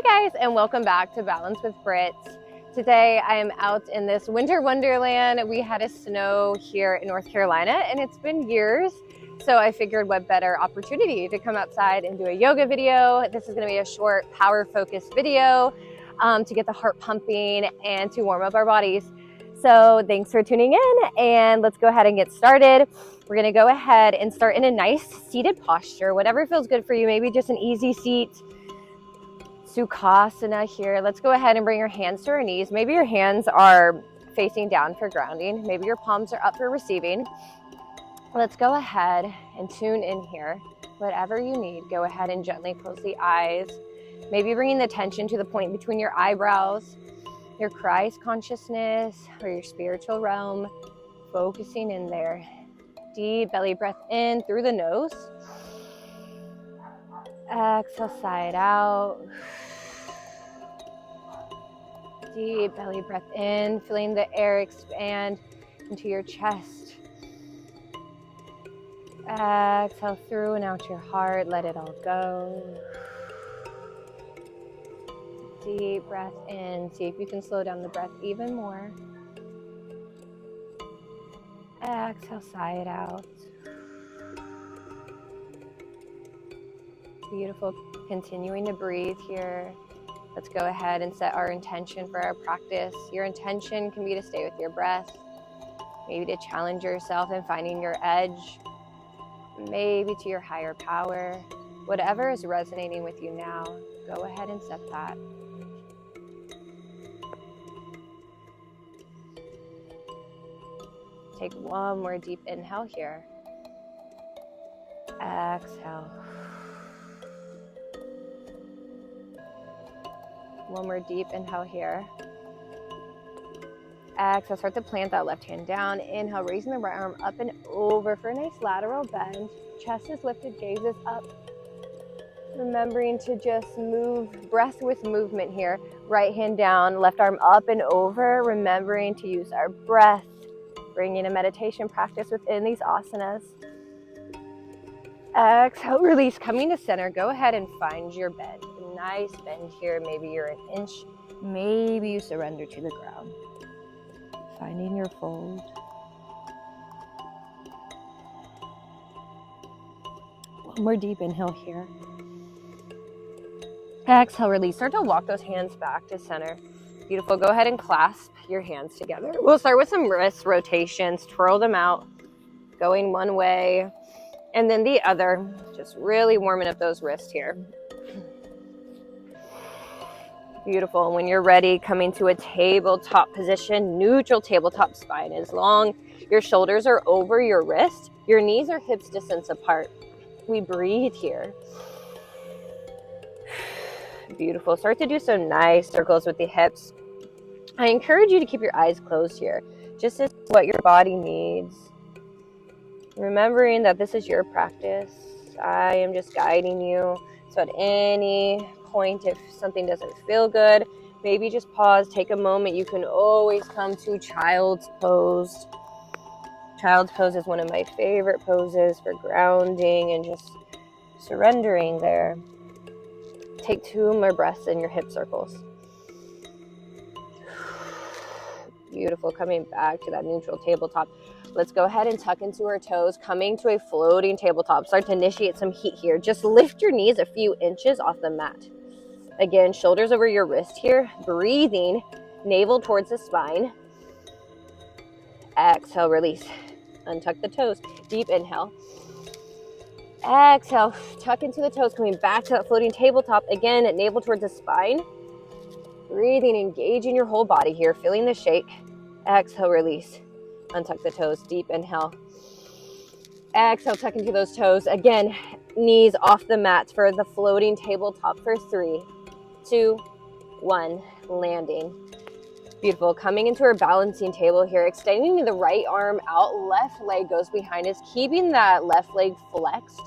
Hi guys, and welcome back to Balance with Britt. Today I am out in this winter wonderland. We had a snow here in North Carolina and it's been years. So I figured what better opportunity to come outside and do a yoga video. This is gonna be a short power focused video to get the heart pumping and to warm up our bodies. So thanks for tuning in and let's go ahead and get started. We're gonna go ahead and start in a nice seated posture, whatever feels good for you, maybe just an easy seat. Sukhasana here. Let's go ahead and bring your hands to our knees. Maybe your hands are facing down for grounding. Maybe your palms are up for receiving. Let's go ahead and tune in here. Whatever you need, go ahead and gently close the eyes. Maybe bringing the attention to the point between your eyebrows, your Christ consciousness or your spiritual realm, focusing in there. Deep belly breath in through the nose. Exhale, sigh it out. Deep belly breath in, feeling the air expand into your chest. Exhale through and out your heart, let it all go. Deep breath in, see if you can slow down the breath even more. Exhale, sigh it out. Beautiful, continuing to breathe here. Let's go ahead and set our intention for our practice. Your intention can be to stay with your breath, maybe to challenge yourself in finding your edge, maybe to your higher power. Whatever is resonating with you now, go ahead and set that. Take one more deep inhale here. Exhale. One more deep inhale here. Exhale, start to plant that left hand down. Inhale, raising the right arm up and over for a nice lateral bend. Chest is lifted, gaze is up. Remembering to just move, breath with movement here. Right hand down, left arm up and over. Remembering to use our breath, bringing a meditation practice within these asanas. Exhale, release, coming to center. Go ahead and find your bend. Nice bend here. Maybe you're an inch. Maybe you surrender to the ground. Finding your fold. One more deep inhale here. Exhale, release. Start to walk those hands back to center. Beautiful. Go ahead and clasp your hands together. We'll start with some wrist rotations. Twirl them out. Going one way and then the other. Just really warming up those wrists here. Beautiful. And when you're ready, coming to a tabletop position, neutral tabletop spine. As long your shoulders are over your wrist, your knees are hips distance apart. We breathe here. Beautiful. Start to do some nice circles with the hips. I encourage you to keep your eyes closed here, just as what your body needs. Remembering that this is your practice. I am just guiding you. So at any point, if something doesn't feel good, maybe just pause, take a moment. You can always come to child's pose. Child's pose is one of my favorite poses for grounding and just surrendering there. Take 2 more breaths in your hip circles. Beautiful. Coming back to that neutral tabletop. Let's go ahead and tuck into our toes, coming to a floating tabletop. Start to initiate some heat here. Just lift your knees a few inches off the mat. Again, shoulders over your wrist here. Breathing, navel towards the spine. Exhale, release. Untuck the toes. Deep inhale. Exhale, tuck into the toes, coming back to that floating tabletop. Again, navel towards the spine. Breathing, engaging your whole body here, feeling the shake. Exhale, release. Untuck the toes, deep inhale. Exhale, tuck into those toes. Again, knees off the mat for the floating tabletop for 3, 2, 1, landing. Beautiful. Coming into our balancing table here, extending the right arm out, left leg goes behind us, keeping that left leg flexed.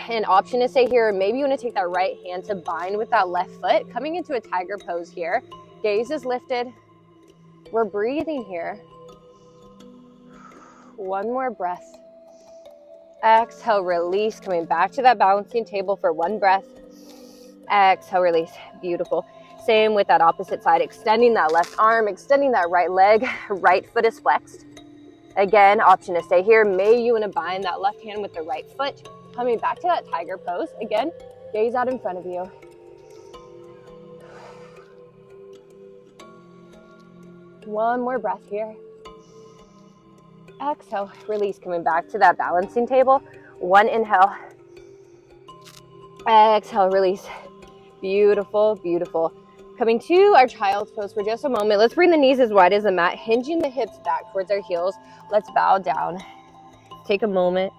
An option to stay here, maybe you want to take that right hand to bind with that left foot, coming into a tiger pose here. Gaze is lifted. We're breathing here. One more breath. Exhale, release, coming back to that balancing table for 1 breath. Exhale, release. Beautiful. Same with that opposite side, extending that left arm, extending that right leg, right foot is flexed. Again, option to stay here. Maybe you want to bind that left hand with the right foot. Coming back to that tiger pose. Again, gaze out in front of you. One more breath here. Exhale, release, coming back to that balancing table. One inhale. Exhale, release. Beautiful, beautiful. Coming to our child's pose for just a moment. Let's bring the knees as wide as the mat, hinging the hips back towards our heels. Let's bow down. Take a moment.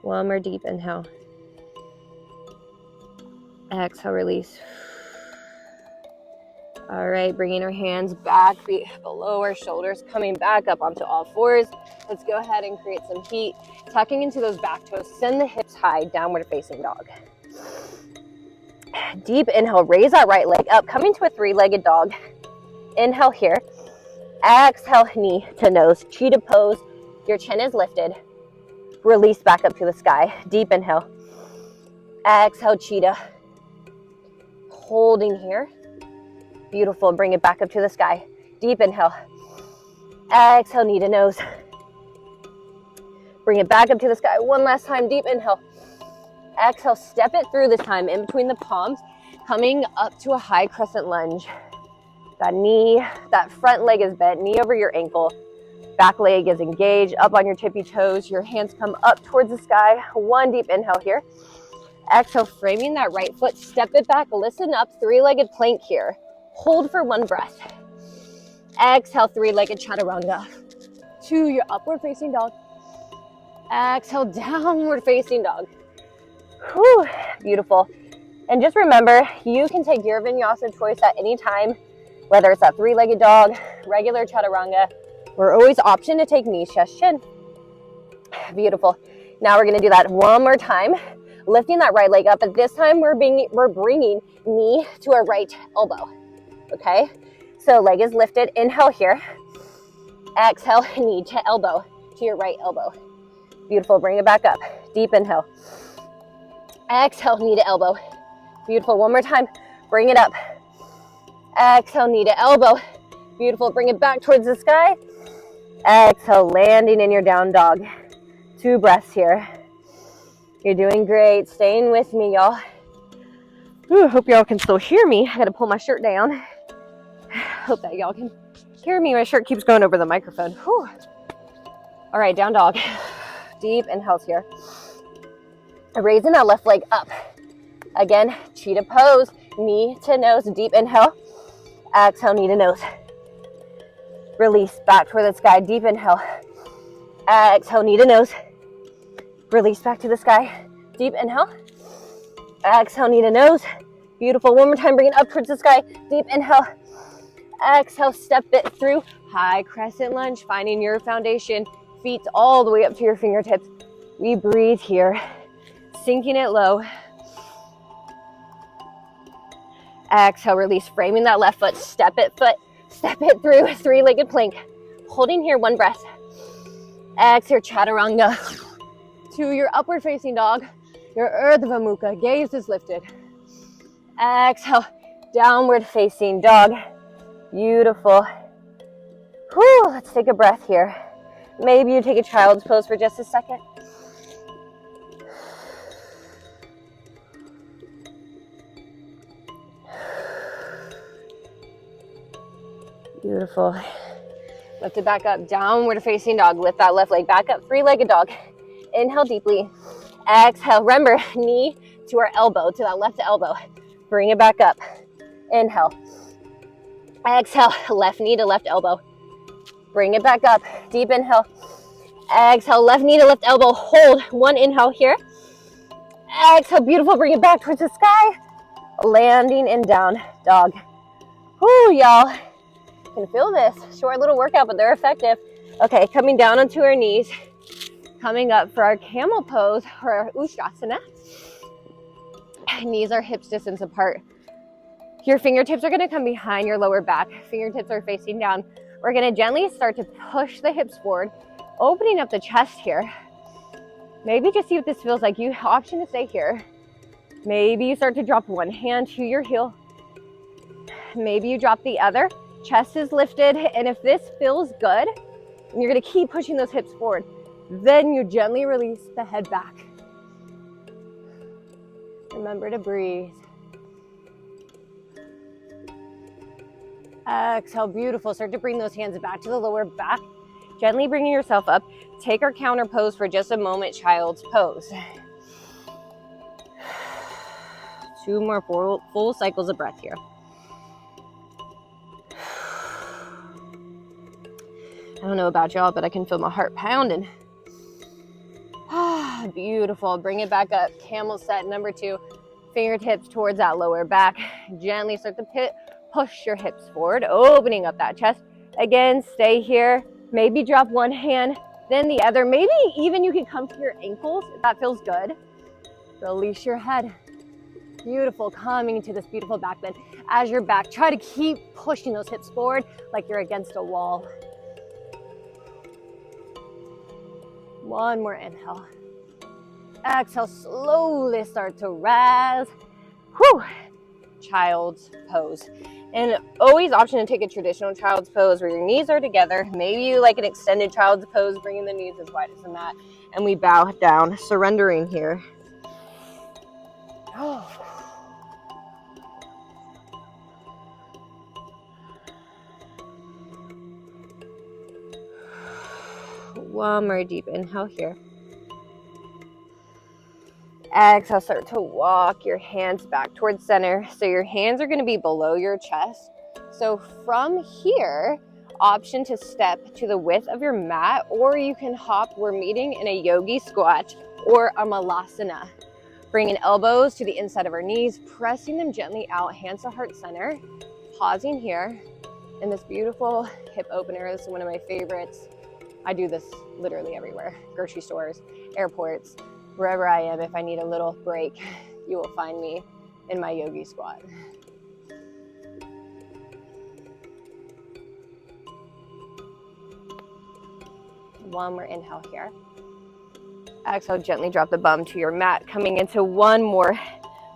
One more deep inhale. Exhale, release. All right, bringing our hands back below our shoulders, coming back up onto all fours. Let's go ahead and create some heat. Tucking into those back toes, send the hips high, downward facing dog. Deep inhale, raise that right leg up, coming to a three-legged dog. Inhale here. Exhale, knee to nose, cheetah pose. Your chin is lifted. Release back up to the sky. Deep inhale. Exhale, cheetah. Holding here. Beautiful. Bring it back up to the sky. Deep inhale. Exhale, knee to nose. Bring it back up to the sky. One last time. Deep inhale. Exhale, step it through this time in between the palms, coming up to a high crescent lunge. That knee, that front leg is bent, knee over your ankle. Back leg is engaged, up on your tippy toes. Your hands come up towards the sky. One deep inhale here. Exhale, framing that right foot. Step it back, listen up, three-legged plank here. Hold for one breath. Exhale, three-legged chaturanga. To your upward facing dog. Exhale, downward facing dog. Whew, beautiful. And just remember, you can take your vinyasa choice at any time, whether it's that three-legged dog, regular chaturanga. We're always option to take knee, chest, chin. Beautiful. Now we're going to do that one more time, lifting that right leg up. But this time we're bringing knee to our right elbow. Okay? So leg is lifted. Inhale here. Exhale, knee to elbow, to your right elbow. Beautiful. Bring it back up. Deep inhale. Exhale, knee to elbow. Beautiful. One more time. Bring it up. Exhale, knee to elbow. Beautiful. Bring it back towards the sky. Exhale, landing in your down dog. 2 breaths here. You're doing great. Staying with me, y'all. Hope y'all can still hear me. I got to pull my shirt down. Hope that y'all can hear me. My shirt keeps going over the microphone. Whew. All right, down dog. Deep inhales here. Raising that left leg up. Again, cheetah pose. Knee to nose. Deep inhale. Exhale, knee to nose. Release back toward the sky. Deep inhale. Exhale, knee to nose. Release back to the sky. Deep inhale. Exhale, knee to nose. Beautiful. One more time. Bring it up towards the sky. Deep inhale. Exhale, step it through. High crescent lunge. Finding your foundation. Feet all the way up to your fingertips. We breathe here. Sinking it low. Exhale, release. Framing that left foot. Step it through. 3-legged plank. Holding here, 1 breath. Exhale, chaturanga. To your upward facing dog. Your Urdhva Mukha. Gaze is lifted. Exhale, downward facing dog. Beautiful. Whew, let's take a breath here. Maybe you take a child's pose for just a second. Beautiful. Lift it back up, downward facing dog. Lift that left leg back up, 3-legged dog. Inhale deeply. Exhale. Remember, knee to our elbow, to that left elbow. Bring it back up. Inhale. Exhale. Left knee to left elbow. Bring it back up. Deep inhale. Exhale. Left knee to left elbow. Hold. 1 inhale here. Exhale. Beautiful. Bring it back towards the sky. Landing in down dog. Whoo, y'all. Can feel this. Short little workout, but they're effective. Okay, coming down onto our knees. Coming up for our camel pose, or our Ustrasana. Knees are hips distance apart. Your fingertips are going to come behind your lower back. Fingertips are facing down. We're gonna gently start to push the hips forward, opening up the chest here. Maybe just see what this feels like. You have option to stay here. Maybe you start to drop one hand to your heel. Maybe you drop the other. Chest is lifted, and if this feels good, and you're gonna keep pushing those hips forward, then you gently release the head back. Remember to breathe. Exhale, beautiful. Start to bring those hands back to the lower back. Gently bringing yourself up. Take our counter pose for just a moment, child's pose. 2 more full cycles of breath here. I don't know about y'all, but I can feel my heart pounding. Beautiful. Bring it back up. Camel set number 2. Fingertips towards that lower back. Gently start to push your hips forward, opening up that chest. Again, stay here. Maybe drop one hand, then the other. Maybe even you can come to your ankles if that feels good. Release your head. Beautiful. Coming to this beautiful back bend. As you're back, try to keep pushing those hips forward like you're against a wall. One more inhale. Exhale, slowly start to rise. Whew. Child's pose. And always option to take a traditional child's pose where your knees are together. Maybe you like an extended child's pose, bringing the knees as wide as the mat. And we bow down, surrendering here. Oh. One more deep inhale here. Exhale, start to walk your hands back towards center. So your hands are going to be below your chest. So from here, option to step to the width of your mat, or you can hop. We're meeting in a yogi squat or a malasana. Bringing elbows to the inside of our knees, pressing them gently out, hands to heart center. Pausing here in this beautiful hip opener. This is one of my favorites. I do this literally everywhere. Grocery stores, airports, wherever I am. If I need a little break, you will find me in my yogi squat. One more inhale here. Exhale, gently drop the bum to your mat, coming into one more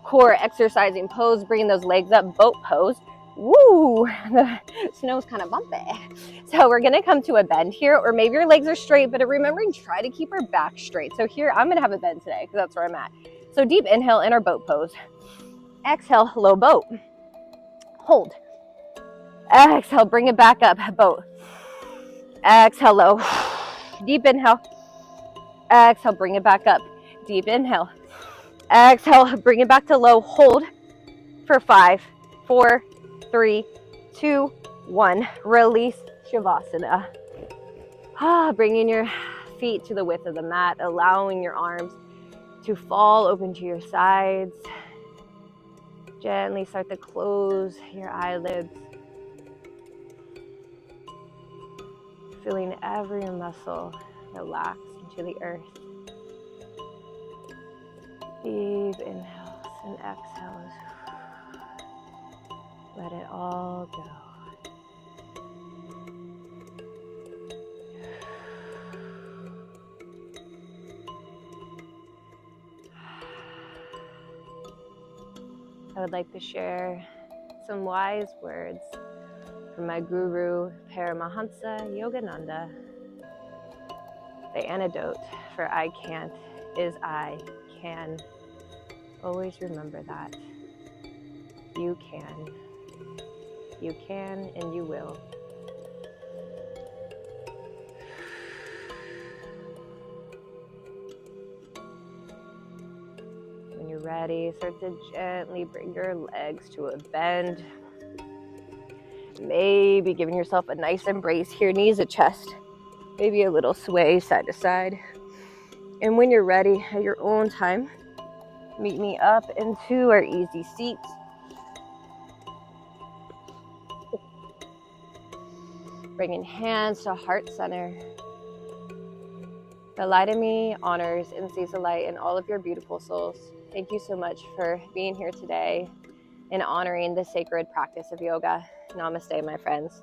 core exercising pose, bringing those legs up, boat pose. Woo, the snow's kind of bumpy. So we're gonna come to a bend here, or maybe your legs are straight, but remembering, try to keep our back straight. So here, I'm gonna have a bend today, because that's where I'm at. So deep inhale in our boat pose. Exhale, low boat. Hold. Exhale, bring it back up, boat. Exhale, low. Deep inhale. Exhale, bring it back up. Deep inhale. Exhale, bring it back to low. Hold for 5, 4, 3, 2, 1. Release, Shavasana. Bringing your feet to the width of the mat, allowing your arms to fall open to your sides. Gently start to close your eyelids. Feeling every muscle relax into the earth. Deep inhales and exhales. Let it all go. I would like to share some wise words from my guru, Paramahansa Yogananda. The antidote for I can't is I can. Always remember that. You can. You can and you will. When you're ready, start to gently bring your legs to a bend. Maybe giving yourself a nice embrace here, knees to chest. Maybe a little sway side to side. And when you're ready, at your own time, meet me up into our easy seats. Bringing hands to heart center. The light in me honors and sees the light in all of your beautiful souls. Thank you so much for being here today and honoring the sacred practice of yoga. Namaste, my friends.